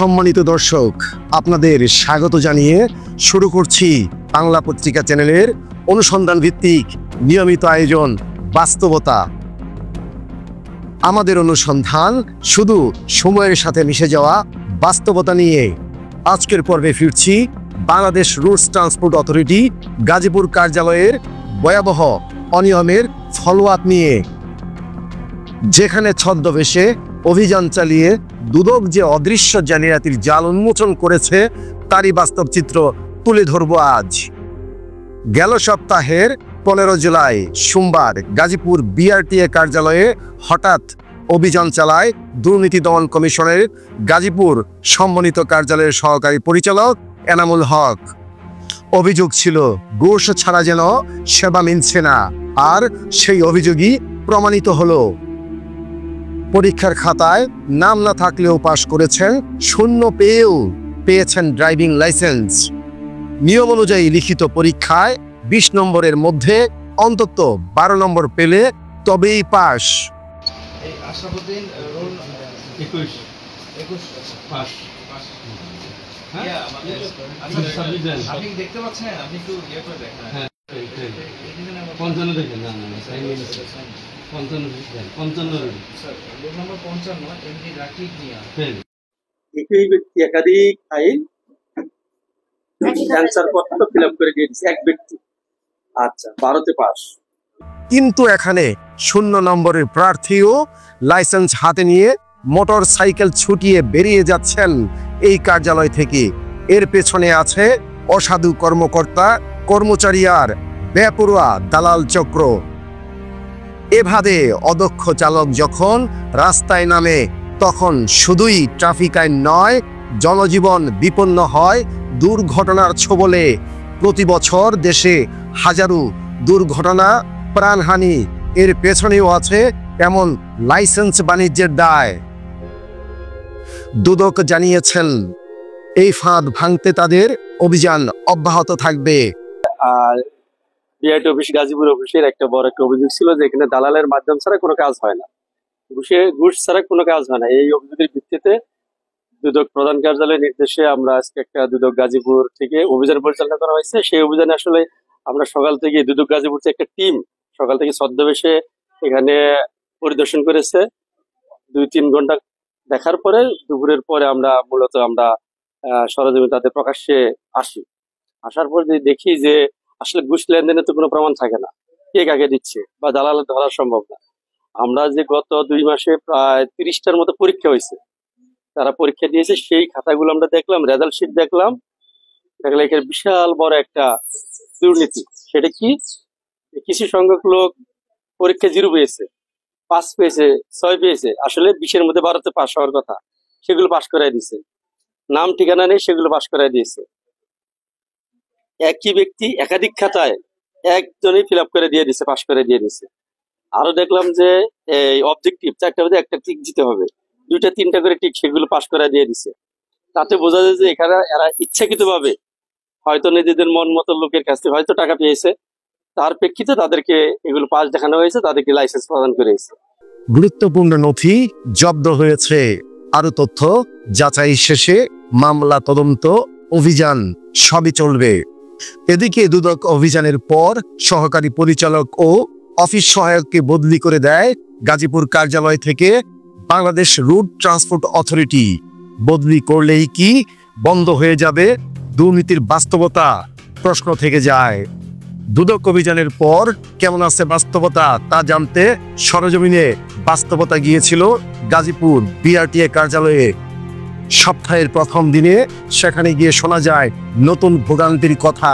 সম্মানিত দর্শক, আপনাদের স্বাগত জানিয়ে শুরু করছি বাংলা পত্রিকা চ্যানেলের অনুসন্ধান ভিত্তিক নিয়মিত আয়োজন বাস্তবতা। আমাদের অনুসন্ধান শুধু সময়ের সাথে মিশে যাওয়া বাস্তবতা নিয়ে। আজকের পর্বে ফিরছি Bangladesh roots transport authority Gazipur কার্যালয়ের ভয়াবহ অনিয়মের ফলোআপ নিয়ে, যেখানে ছদ্মবেশে অভিযান চালিয়ে দুদক যে অদৃশ্য জালিয়াতির জাল উন্মোচন করেছে তারই বাস্তব চিত্র তুলে ধরব আজ। গেল সপ্তাহের 15 জুলাই সোমবার গাজীপুর বিআরটিএ কার্যালয়ে হঠাৎ অভিযান চালায় দুর্নীতি দমন কমিশনের গাজীপুর সমন্বিত কার্যালয়ের সহকারী পরিচালক এনামুল হক। অভিযোগ ছিল ঘুষ ছাড়া যেন সেবা মিলছে না, আর সেই অভিযোগই প্রমাণিত হলো। পরীক্ষার খাতায় নাম না থাকলেও পাশ করেছেন, শূন্য পেয়েও পেয়েছেন ড্রাইভিং লাইসেন্স। নিয়ম অনুযায়ী লিখিত পরীক্ষায় 20 নম্বরের মধ্যে অন্তত 12 নম্বর পেলে তবেই পাস। আপনি দেখতে পাচ্ছেন, আপনি একটু ইয়ে করে দেখেন। হ্যাঁ, 55 দেখেন। না না, 55 স্যার, লোক নম্বর 55 এমডি রাকিব মিয়া। হ্যাঁ, একই ব্যক্তি একাধিক ফাইল অ্যানসার পত্র ফিল আপ করে দিয়েছে এক ব্যক্তি। আচ্ছা, 12তে পাস। কিন্তু এখানে 0 নম্বরের প্রার্থীও লাইসেন্স হাতে নিয়ে মোটর সাইকেল ছুটিয়ে বেরিয়ে যাচ্ছেন এই কার্যালয় থেকে। এর পেছনে আছে অসাধু কর্মকর্তা কর্মচারী আর বেপরোয়া দালাল চক্র। এভাবে অদক্ষ চালক যখন রাস্তায় নামে, তখন শুধুই ট্রাফিক আইন নয়, জনজীবন বিপন্ন হয় দুর্ঘটনার ছোবলে। প্রতি বছর দেশে হাজারো দুর্ঘটনা, প্রাণহানি, এর পেছনেও আছে এমন লাইসেন্স বাণিজ্যের দায়। দুদক জানিয়েছেন এই ফাঁদ ভাঙতে তাদের অভিযান অব্যাহত থাকবে। আর বিআরটি অফিস গাজীপুর অফিসের একটা বড় একটা অভিযোগ ছিল যে এখানে দালালের মাধ্যম ছাড়া কোনো কাজ হয় না, ঘুষ ছাড়া কোনো কাজ হয় না। এই অভিযোগের ভিত্তিতে দুদক প্রধান কার্যালয়ের নির্দেশে আমরা আজকে একটা দুদক গাজীপুর থেকে অভিযান পরিচালনা করা হয়েছে। সেই অভিযানে আসলে আমরা সকাল থেকে দুদক গাজীপুর থেকে একটা টিম সকাল থেকে ছদ্মবেশে এখানে পরিদর্শন করেছে। 2-3 ঘন্টা দেখার পরে দুপুরের পরে আমরা সরজমিনে তাদের প্রকাশ্যে আসার পর দেখি যে আসলে ঘুষ লেনদেনের তো কোনো প্রমাণ থাকে না, কে কাকে দিচ্ছে বা দালাল ধরা সম্ভব না। আমরা যে গত 2 মাসে প্রায় 30টার মতো পরীক্ষা হয়েছে, তারা পরীক্ষা দিয়েছে, সেই খাতাগুলো আমরা দেখলাম, রেজাল্ট শিট দেখলে এখানে বিশাল বড় একটা দুর্নীতি। সেটা কি, কিছু সংখ্যক লোক পরীক্ষা 0 পেয়েছে, 5 পেয়েছে, 6 পেয়েছে, আসলে 20-এর মধ্যে 12তে পাস হওয়ার কথা, সেগুলো পাস করাই দিয়েছে। নাম ঠিকানা নেই, সেগুলো পাস করাই দিয়েছে। একই ব্যক্তি একাধিক খাতায় একজনই ফিল আপ করে দিয়ে দিচ্ছে, পাস করে দিয়ে দিচ্ছে। আরো দেখলাম যে এই অবজেক্টিভ 4টা মধ্যে একটা টিক দিতে হবে, 2-3টা করে টিক, সেগুলো পাস করে দিয়ে দিচ্ছে। তাতে বোঝা যায় যে এখানে এরা ইচ্ছাকৃত ভাবে হয়তো নিজেদের মন মতো লোকের কাছ থেকে হয়তো টাকা পেয়েছে, তার প্রেক্ষিতে তাদেরকে এগুলো পাস দেখানো হয়েছে, তাদেরকে লাইসেন্স প্রদান করেছে। গুরুত্বপূর্ণ নথি জব্দ হয়েছে। আরো তথ্য যাচাই শেষে মামলা তদন্ত অভিযান সবই চলবে। এদিকে দুদক অভিযানের পর সহকারী পরিচালক ও অফিস সহায়ককে বদলি করে দেয় গাজীপুর কার্যালয় থেকে বাংলাদেশ রুট ট্রান্সপোর্ট অথরিটি। বদলি করলেই কি বন্ধ হয়ে যাবে দুর্নীতির বাস্তবতা? প্রশ্ন থেকে যায়। দুদক অভিযানের পর কেমন আছে বাস্তবতা তা জানতে সরজমিনে বাস্তবতা গিয়েছিল গাজীপুর বিআরটিএ কার্যালয়ে। সপ্তাহের প্রথম দিনে সেখানে গিয়ে শোনা যায় নতুন ভোগান্তির কথা।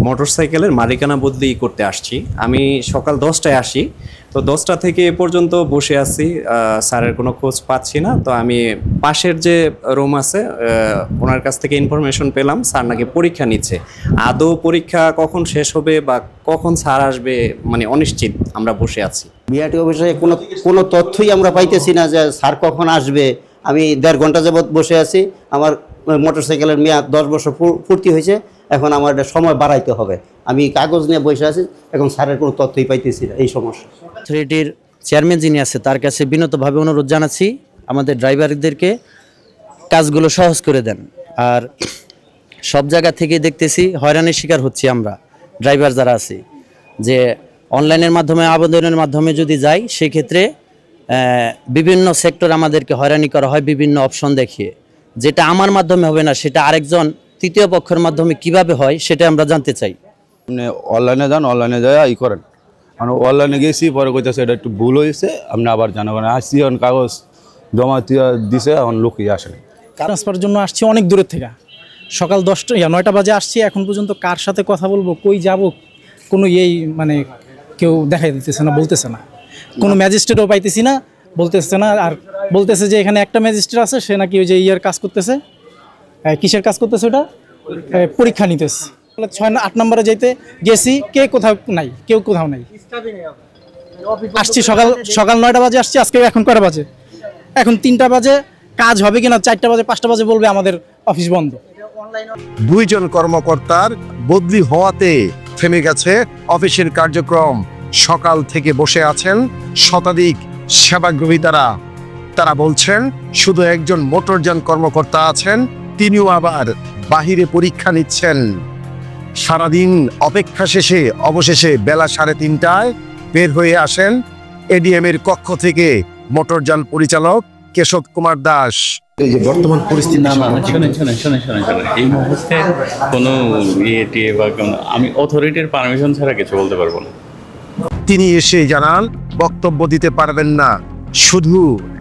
মোটরসাইকেলের মালিকানা বদলি করতে আসছি। আমি সকাল 10টায় আসি, তো 10টা থেকে এ পর্যন্ত বসে আছি, স্যারের কোনো খোঁজ পাচ্ছি না। তো আমি পাশের যে রুম আছে ওনার কাছ থেকে ইনফরমেশন পেলাম স্যার নাকি পরীক্ষা নিচ্ছে। আদৌ পরীক্ষা কখন শেষ হবে বা কখন স্যার আসবে মানে অনিশ্চিত আমরা বসে আছি। বিআরটি অফিসে কোনো তথ্যই আমরা পাইতেছি না যে স্যার কখন আসবে। আমি 1.5 ঘন্টা যাবৎ বসে আছি। আমার মোটরসাইকেলের মেয়াদ 10 বছর পূর্তি হয়েছে, এখন আমার সময় বাড়াইতে হবে। আমি কাগজ নিয়ে বসে আছি, এখন স্যারের কোনো তথ্যই পাইতেছি না। এই সমস্যা অথরিটির চেয়ারম্যান যিনি আছে তার কাছে বিনীতভাবে অনুরোধ জানাচ্ছি আমাদের ড্রাইভারদেরকে কাজগুলো সহজ করে দেন। আর সব জায়গা থেকে দেখতেছি হয়রানির শিকার হচ্ছি আমরা ড্রাইভার যারা আছি, যে অনলাইনের মাধ্যমে আবেদনের মাধ্যমে যদি যাই সেক্ষেত্রে বিভিন্ন সেক্টর আমাদেরকে হয়রানি করা হয় বিভিন্ন অপশন দেখিয়ে, যেটা আমার মাধ্যমে হবে না সেটা আরেকজন তৃতীয় পক্ষের মাধ্যমে কিভাবে হয় সেটা আমরা জানতে চাই। আপনি অনলাইনে যান, অনলাইনে যায় ই করেন, মানে অনলাইনে গেছি পরে কইতেছে এটা একটু ভুল হয়েছে, আপনি আবার জানাবেন আসছি, এখন কাগজ জমা দিছে, এখন লোকই আসে। ট্রান্সফারের জন্য আসছি অনেক দূরের থেকে, সকাল 9টা বাজে আসছি, এখন পর্যন্ত কার সাথে কথা বলবো, কই যাব, কোনো মানে কেউ দেখাই দিতেছে না, বলতেছে না, কোনো ম্যাজিস্ট্রেটও পাইতেছি না, বলতেছে না। আর বলতেছে যে এখানে একটা ম্যাজিস্ট্রেট আছে, সে নাকি ওই যে কাজ করতেছে, কিসের কাজ করতেছে, ওটা পরীক্ষা নিতেছে। 6-8 নম্বরে যাইতে গেছি, কেউ কোথাও নাই। আসছি সকাল 9টা বাজে আসছি, আজকে এখন কয়টা বাজে, এখন 3টা বাজে, কাজ হবে কিনা 4টা বাজে 5টা বাজে বলবে আমাদের অফিস বন্ধ। 2 জন কর্মকর্তার বদলি হওয়াতে থেমে গেছে অফিসের কার্যক্রম। সকাল থেকে বসে আছেন শতাধিক সেবাগ্রহী তারা বলছেন শুধু একজন মোটরযান কর্মকর্তা আছেন, তিনিও আবার বাহিরে পরীক্ষা নিচ্ছেন। সারাদিন অপেক্ষা শেষে অবশেষে বেলা 3:30টায় বের হয়ে আসেন এডিএম এর কক্ষ থেকে মোটরযান পরিচালক কেশব কুমার দাস। এই যে বর্তমান পরিস্থিতি, শোনেন, এই মুহূর্তে কোনো ইয়ে বা আমি অথরিটির পারমিশন ছাড়া কিছু বলতে পারবো না। তিনি এসে জানান বক্তব্য দিতে পারবেন না। শুধু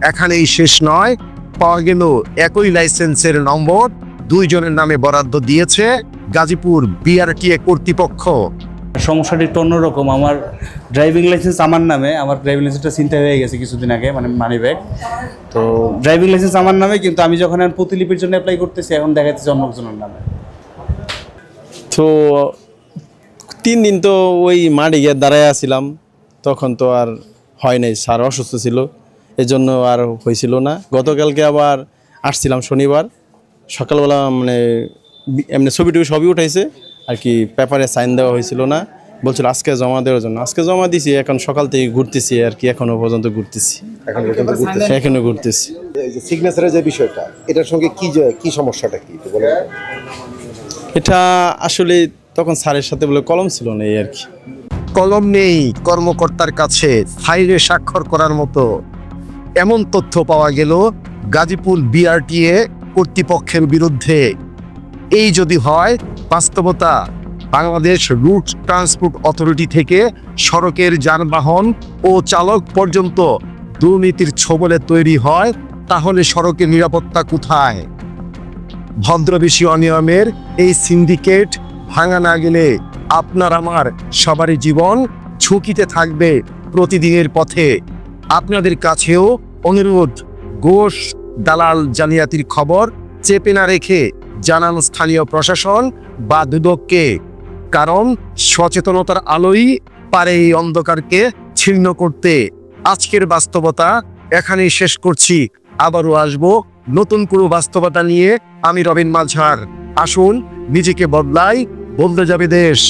এখানেই শেষ নয়, পাওয়া গেল একই লাইসেন্সের নম্বর 2 জনের নামে বরাদ্দ দিয়েছে গাজীপুর বিআরটিএ কর্তৃপক্ষ। সমস্যাটি একটু অন্যরকম। আমার ড্রাইভিং লাইসেন্স আমার নামে, আমার ড্রাইভিং লাইসেন্সটা ছিনতাই হয়ে গেছে কিছুদিন আগে, মানে মানি ব্যাগ। তো ড্রাইভিং লাইসেন্স আমার নামে, কিন্তু আমি যখন প্রতিলিপির জন্য অ্যাপ্লাই করতেছি এখন দেখা যাচ্ছে অন্যজনের নামে। তো 3 দিন তো ওই মাঠে গিয়ে দাঁড়ায় আসছিলাম, তখন তো আর হয় নাই, স্যার অসুস্থ ছিল, এজন্য আর হয়েছিল না। গতকালকে আবার আসছিলাম শনিবার সকালবেলা, মানে এমনি ছবি টবি সবই উঠাইছে আর কি, পেপারে সাইন দেওয়া হয়েছিল না, বলছিল আজকে জমা দেওয়ার জন্য। আজকে জমা দিছি, এখন সকাল থেকে ঘুরতেছি আর কি, এখনো পর্যন্ত ঘুরতেছি, এখনো ঘুরতেছি। এই যে সিগনেচারের যে বিষয়টা, এটার সঙ্গে কি সমস্যাটা কি বলেন? এটা আসলে তখন স্যারের সাথে বলে কলম ছিল না, এই আর কি। কলম নেই কর্মকর্তার কাছে ফাইলে স্বাক্ষর করার মতো, এমন তথ্য পাওয়া গেল গাজীপুর বিআরটিএ কর্তৃপক্ষের বিরুদ্ধে। এই যদি হয় বাস্তবতা, বাংলাদেশ রুট ট্রান্সপোর্ট অথরিটি থেকে সড়কের যানবাহন ও চালক পর্যন্ত দুর্নীতির ছোবলে তৈরি হয়, তাহলে সড়কের নিরাপত্তা কোথায়? ভদ্রবেশী অনিয়মের এই সিন্ডিকেট ভাঙা না গেলে আপনার আমার সবারই জীবন ঝুঁকিতে থাকবে প্রতিদিনের পথে। আপনাদের কাছেও অনুরোধ, ঘোষ দালাল জালিয়াতির খবর চেপে না রেখে জানান স্থানীয় প্রশাসন বা দুদককে, কারণ সচেতনতার আলোই পারে এই অন্ধকারকে ছিন্ন করতে। আজকের বাস্তবতা এখানেই শেষ করছি, আবারও আসবো নতুন কোনো বাস্তবতা নিয়ে। আমি রবিন মাঝার। আসুন নিজেকে বদলাই, বদলে যাবে দেশ।